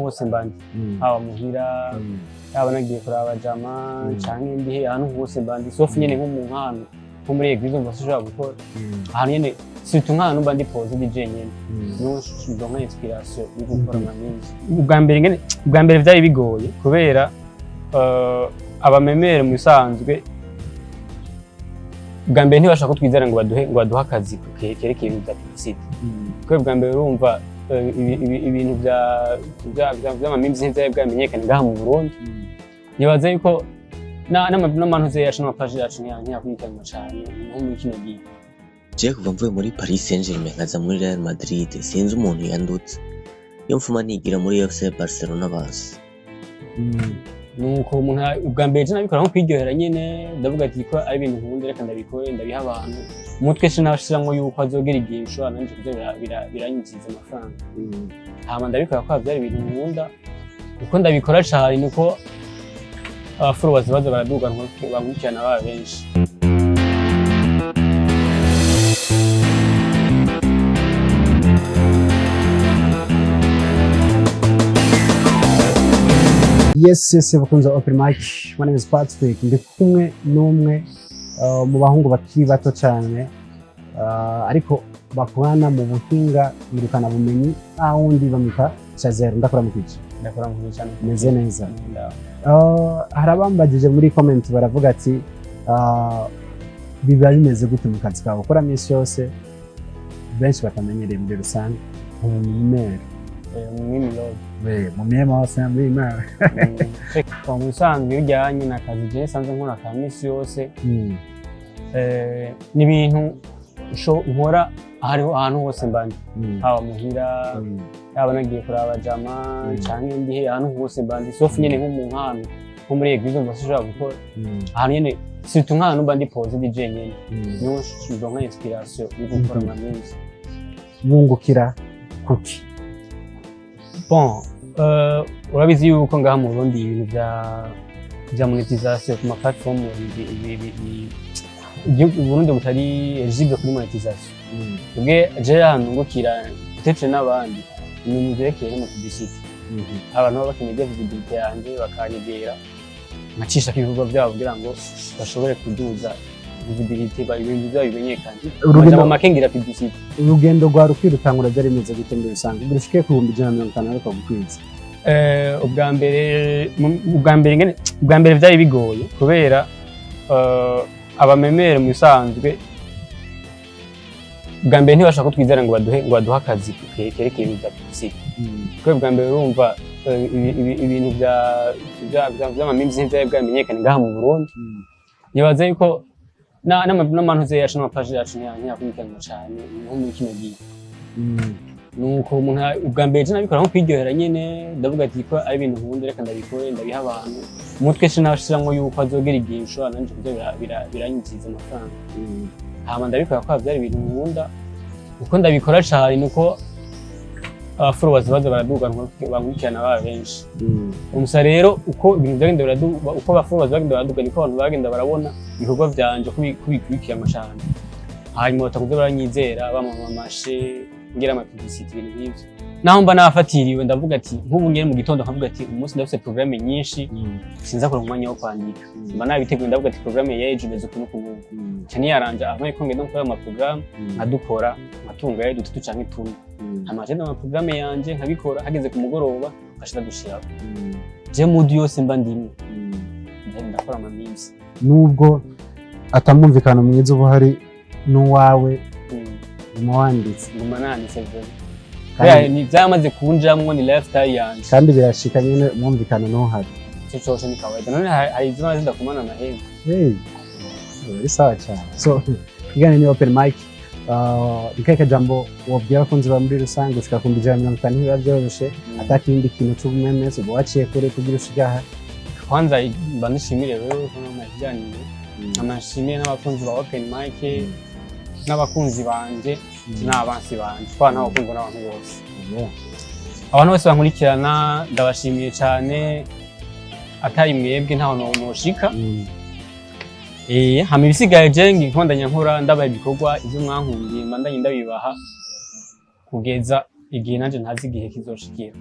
hose mbandi haba muhira haba nagiye kuraba jama canke ndihe ahantu hose mbandi sauf nyene nko mu nkano nko muri eglise mva sinshobora gukora ahantu nyene surtout nkano mba ndi pose DJ nyene no ndonka inspiration yo gukora amamizi ubwa mbere vyari bigoye kubera abamemere mu bisanzwe bwa mbere ntibashaka ko twizera ngo baduha akazi kerekeye ibintu bya publicity kuko bwa mbere urumva ibintu vy'amamimizi ntivyari bwamenyekane ngaha mu Burundi nibaza yuko n'amantuze yacu n'amapaji yacu ntiyakurikiranwa cane nko muri kino gihe je kuva mvuye muri Paris Saint-Germain nkaza muri Real Madrid sinzi umuntu yandutse iyo mfuma nigira muri FC Barcelona basi nuko umuntu ubwa mbere je nabikora nko kwiryohera nyene ndavuga ati ko ari ibintu nkunda reka ndabikore ndabiha abantu umutwe sinashiramwo yuko azogera igihe nshobora nanje kuzo biranyinjiza amafaranga hama ndabikora ko byari ibintu nkunda uko ndabikora cyane nuko followers baza baraduga bankurikirana baba benshi Yes, bakunze open mic. My name is Patrick. Ndi kumwe n'umwe mu bahungu bakiri bato cyane ariko bakwana mu buhinga ngurukana bumenyi ahundi bamika Chazel. Ndakora mu kici. Ndakora mu kici cyane. Meze neza. Harabambagije muri comment baravuga ati biba bimeze gute mu kazi kawe ukora minsi yose benshi batamenyereye muri rusange umumere mw'imwiterambere mu bisanzwe bijyanye n'akazi je sanze nkora ka minsi yose ni ibintu nkora ahantu hose mbandi haba muhira haba nagiye kuraba jama canke ndihe ahantu hose mbandi sauf nyene nko mu nkano nko muri eglise mva sinshobora gukora ahantu nyene surtout nkano mba ndi pose DJ nyene niho ndonka inspiration yo gukora amamizi bungukira kuki bon urabizi yuko ngaha mu Burundi ibintu bya monetisation ku ma platform Burundi butari eligible kuri monetisation ubwe je hano ngukira peut-être n'abandi ibintu vyerekeye no publicity abantu baba bakeneye visibility yanje bakanyegera nkacisha ibikorwa byabo kugira ngo bashobore kuduza visibility ibintu byabo bimenyekane urugendo makengira publicity urugendo rwa rukirutangura byari bimeze gute muri rusange burishike ku 150 ariko gukwiza ubwa mbere byari bigoye kubera abamemere mu bisanzwe bwa mbere ntibashaka ko twizera ngo baduha akazi kerekeye ibintu bya publicity kuko bwa mbere urumva ibintu vy'amamimizi ntivyari bwamenyekane ngaha mu Burundi nibaza yuko n'amantuze yacu n'amapaji yacu ntiyakurikiranwa cane nko muri kino gihe nuko umuntu ubwa mbere je nabikora nko kwiryohera nyene ndavuga ati ko ari ibintu nkunda reka ndabikore ndabiha abantu umutwe sinashiramwo yuko azogera igihe nshobora nanje kuzo biranyinjiza amafaranga hama ndabikora ko byari ibintu nkunda uko ndabikora cyane nuko followers baza baraduga bankurikirana baba benshi umusa rero uko ibintu byagenda baraduga uko followers bagenda baraduga niko abantu bagenda barabona ibikorwa byanje kubikurikira amashana hanyuma batakuze baranyizera bamamamashe ngira ama publicity ibintu nk'ivyo naho mba nafatiriwe ndavuga ati nk'ubu ngere mu gitondo nkavuga ati umunsi ndafite programme nyinshi sinza kuronka umwanya wo kwandika mba nabiteguye ndavuga ati programme yeje imeze kunuko cyane yaranje aho ko ngenda gukora ama programme nkadukora matunga ye dutatu canke tuni amajenda ama programme yanje nkabikora hageze ku mugoroba ngashira dushira je mudi yose mba ndimwe ndakora amamizi nubwo atamumvikana mwiza ubuhari n'uwawe umwanditsi ngumananditse vyo ni byamaze kunjamwo ni lifestyle yanje kandi birashika nyene mwumvikana no hari cyo cyose ni kawaida none hari izina zidakumana na hembe very sawa cyane so igane ni open mic ikeka jambo wabwira ko nziba muri rusange gushika ku 150 biba byoroshe atakindi kintu cy'ubumemezi bwo waciye kure kugira ushigaha kwanza banishimire rero ko majyanire amashimire n'abakunzi ba open mic n'abakunzi banje n'abansi banje kwa n'abakunzi n'abantu bose abantu bose bankurikirana ndabashimiye cyane atari mwebwe ntaho noshika hama ibisigaye je ngikondanya nkora ndabaye ibikorwa ivyo mwankundiye mbandanye ndabibaha kugeza igihe nanje ntazi igihe kizoshikira